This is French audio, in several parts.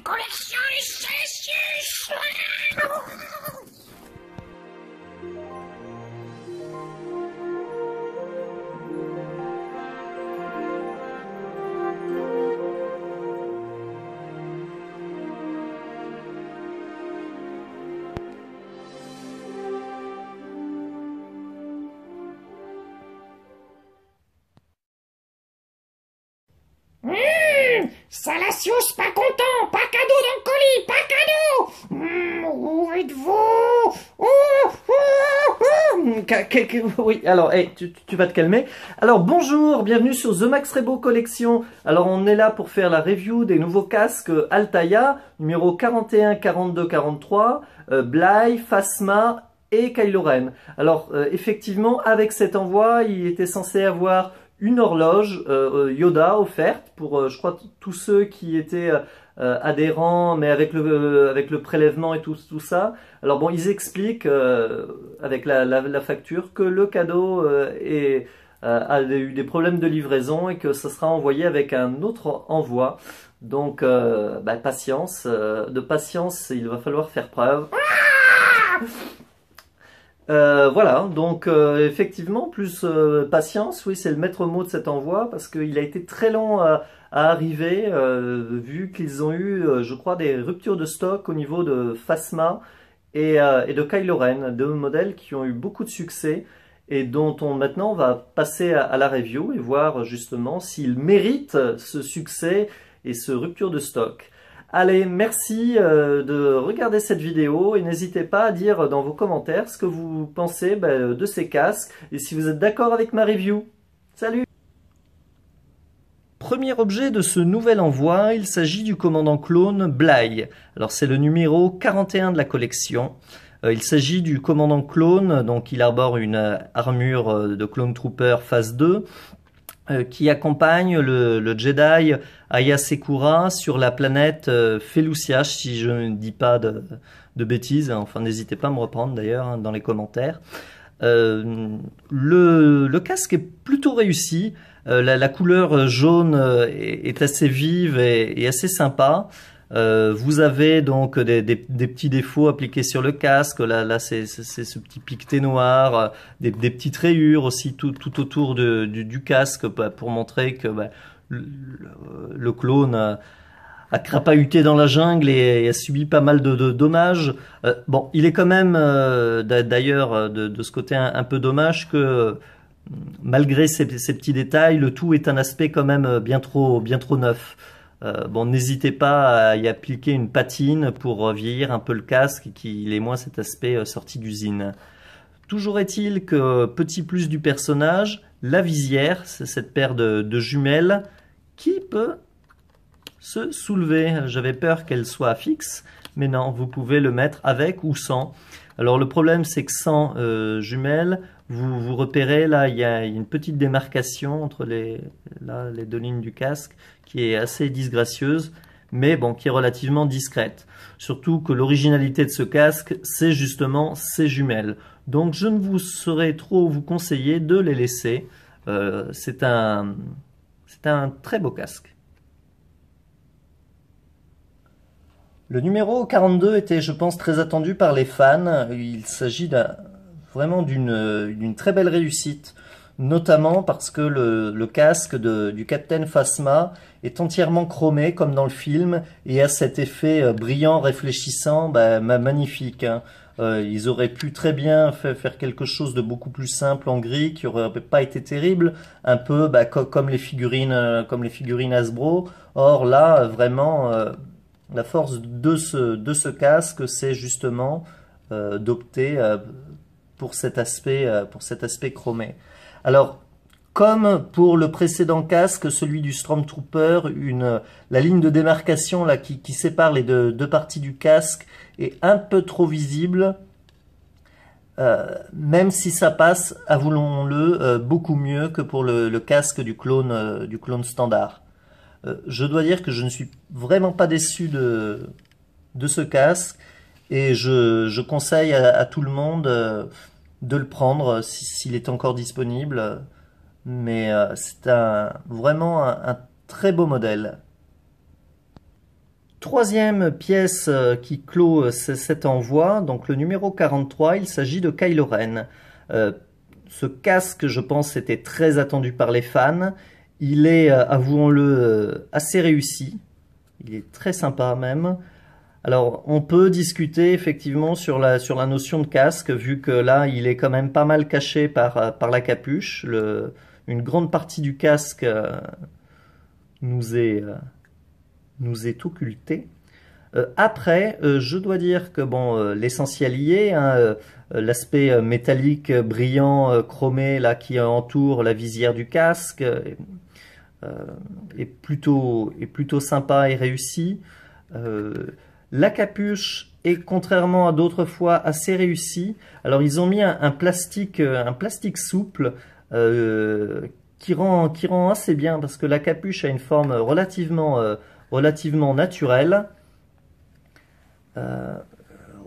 collection Celsius. Salacious, pas content, pas cadeau dans le colis, pas cadeau. Où êtes-vous? Oui, alors, hey, tu vas te calmer. Alors, bonjour, bienvenue sur The Max Rebo Collection. Alors, on est là pour faire la review des nouveaux casques Altaïa, numéro 41, 42, 43, Bly, Phasma et Kylo Ren. Alors, effectivement, avec cet envoi, il était censé avoir une horloge Yoda offerte pour, je crois, tous ceux qui étaient adhérents, mais avec le prélèvement et tout ça. Alors bon, ils expliquent avec la facture que le cadeau a eu des problèmes de livraison et que ça sera envoyé avec un autre envoi. Donc, patience, de patience, il va falloir faire preuve. Voilà, donc effectivement, plus patience, oui, c'est le maître mot de cet envoi, parce qu'il a été très long à arriver, vu qu'ils ont eu, je crois, des ruptures de stock au niveau de Phasma et de Kylo Ren, deux modèles qui ont eu beaucoup de succès, et dont maintenant on va passer à la review et voir justement s'ils méritent ce succès et ce rupture de stock. Allez, merci de regarder cette vidéo et n'hésitez pas à dire dans vos commentaires ce que vous pensez de ces casques et si vous êtes d'accord avec ma review. Salut! Premier objet de ce nouvel envoi, il s'agit du commandant clone Bly. Alors c'est le numéro 41 de la collection. Il s'agit du commandant clone, donc il arbore une armure de Clone Trooper phase 2. Qui accompagne le Jedi Aya Sekura sur la planète Felucia, si je ne dis pas de bêtises. Enfin, n'hésitez pas à me reprendre d'ailleurs dans les commentaires. Le casque est plutôt réussi. La couleur jaune est assez vive et assez sympa. Vous avez donc des petits défauts appliqués sur le casque. Là c'est ce petit piqueté noir, des petites rayures aussi tout autour du casque pour montrer que le clone a crapahuté dans la jungle et a subi pas mal de dommages. Bon, il est quand même d'ailleurs de ce côté un peu dommage que malgré ces petits détails, le tout est un aspect quand même bien trop neuf. Bon, n'hésitez pas à y appliquer une patine pour vieillir un peu le casque et qu'il ait moins cet aspect sorti d'usine. Toujours est-il que petit plus du personnage, la visière, c'est cette paire de jumelles qui peut se soulever. J'avais peur qu'elle soit fixe, mais non, vous pouvez le mettre avec ou sans. Alors le problème c'est que sans jumelles, vous repérez là, il y a une petite démarcation entre les deux lignes du casque qui est assez disgracieuse, mais bon, qui est relativement discrète. Surtout que l'originalité de ce casque, c'est justement ces jumelles. Donc je ne vous saurais trop vous conseiller de les laisser. C'est un très beau casque. Le numéro 42 était, je pense, très attendu par les fans. Il s'agit vraiment d'une très belle réussite, notamment parce que le casque du Captain Phasma est entièrement chromé, comme dans le film, et a cet effet brillant, réfléchissant, magnifique. Hein. Ils auraient pu très bien faire quelque chose de beaucoup plus simple en gris, qui aurait pas été terrible, un peu comme les figurines Hasbro. Or là, vraiment... la force de ce casque, c'est justement d'opter pour cet aspect chromé. Alors, comme pour le précédent casque, celui du Stormtrooper, la ligne de démarcation là, qui sépare les deux parties du casque est un peu trop visible, même si ça passe, avouons-le, beaucoup mieux que pour le casque du clone standard. Je dois dire que je ne suis vraiment pas déçu de ce casque et je conseille à tout le monde de le prendre s'il est encore disponible. Mais c'est vraiment un très beau modèle. Troisième pièce qui clôt cet envoi, donc le numéro 43, il s'agit de Kylo Ren. Ce casque, je pense, était très attendu par les fans. Il est, avouons-le, assez réussi. Il est très sympa même. Alors, on peut discuter effectivement sur la notion de casque, vu que là, il est quand même pas mal caché par la capuche. Une grande partie du casque nous est occultée. Après, je dois dire que bon, l'essentiel y est, hein, l'aspect métallique brillant, chromé là qui entoure la visière du casque est plutôt sympa et réussi. La capuche est, contrairement à d'autres fois, assez réussie. Alors ils ont mis un plastique souple qui rend assez bien, parce que la capuche a une forme relativement naturelle.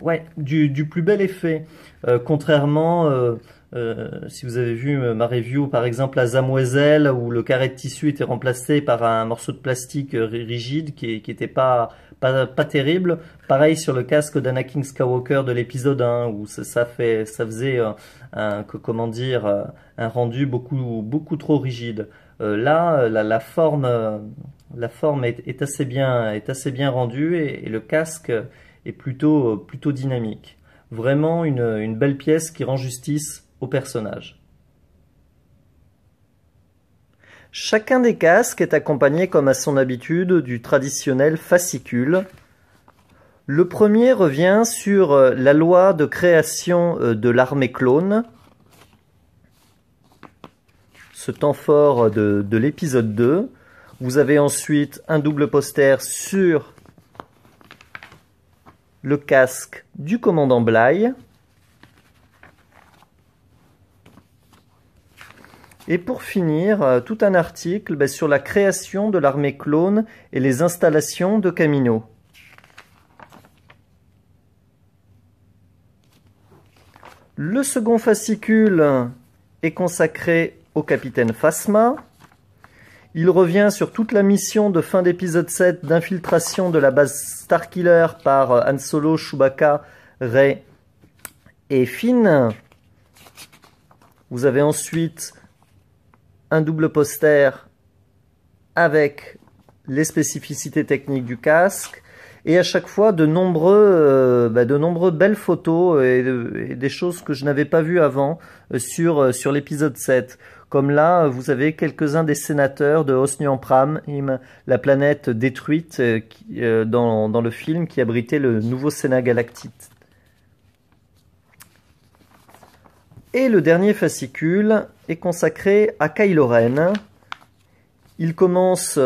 Ouais, du plus bel effet. Contrairement, si vous avez vu ma review par exemple à Zamoiselle, où le carré de tissu était remplacé par un morceau de plastique rigide qui était pas terrible. Pareil sur le casque d'Anakin Skywalker de l'épisode 1, où ça faisait comment dire, un rendu beaucoup trop rigide. Là, la forme est assez bien rendue, et le casque est plutôt dynamique. Vraiment une belle pièce qui rend justice au personnage. Chacun des casques est accompagné, comme à son habitude, du traditionnel fascicule. Le premier revient sur la loi de création de l'armée clone, ce temps fort de l'épisode 2. Vous avez ensuite un double poster sur le casque du commandant Bly. Et pour finir, tout un article sur la création de l'armée clone et les installations de Kamino. Le second fascicule est consacré au capitaine Phasma. Il revient sur toute la mission de fin d'épisode 7 d'infiltration de la base Starkiller par Han Solo, Chewbacca, Rey et Finn. Vous avez ensuite un double poster avec les spécificités techniques du casque, et à chaque fois de nombreuses belles photos et des choses que je n'avais pas vues avant sur l'épisode 7. Comme là, vous avez quelques-uns des sénateurs de Osnian Pram, la planète détruite dans le film qui abritait le nouveau Sénat galactique. Et le dernier fascicule est consacré à Kylo Ren. Il commence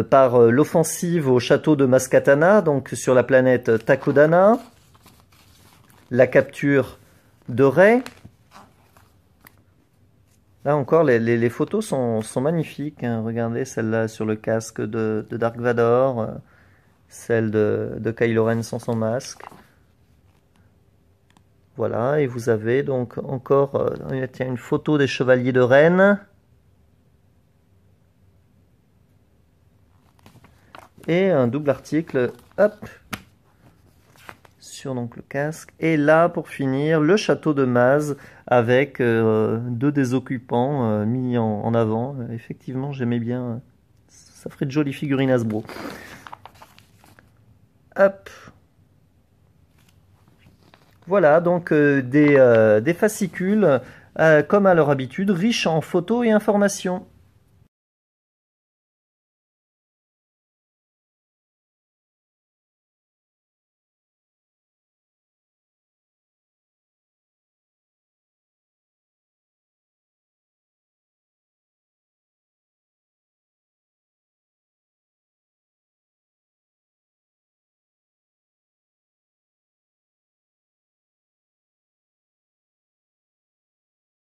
par l'offensive au château de Maz Kanata, donc sur la planète Takodana, la capture de Rey. Là encore, les photos sont magnifiques, hein. Regardez celle-là sur le casque de Dark Vador, celle de Kylo Ren sans son masque. Voilà, et vous avez donc encore une photo des chevaliers de Ren. Et un double article, hop, sur donc le casque. Et là, pour finir, le château de Maz avec deux des occupants mis en avant. Effectivement, j'aimais bien. Ça ferait de jolies figurines Hasbro. Hop. Voilà, donc des fascicules, comme à leur habitude, riches en photos et informations.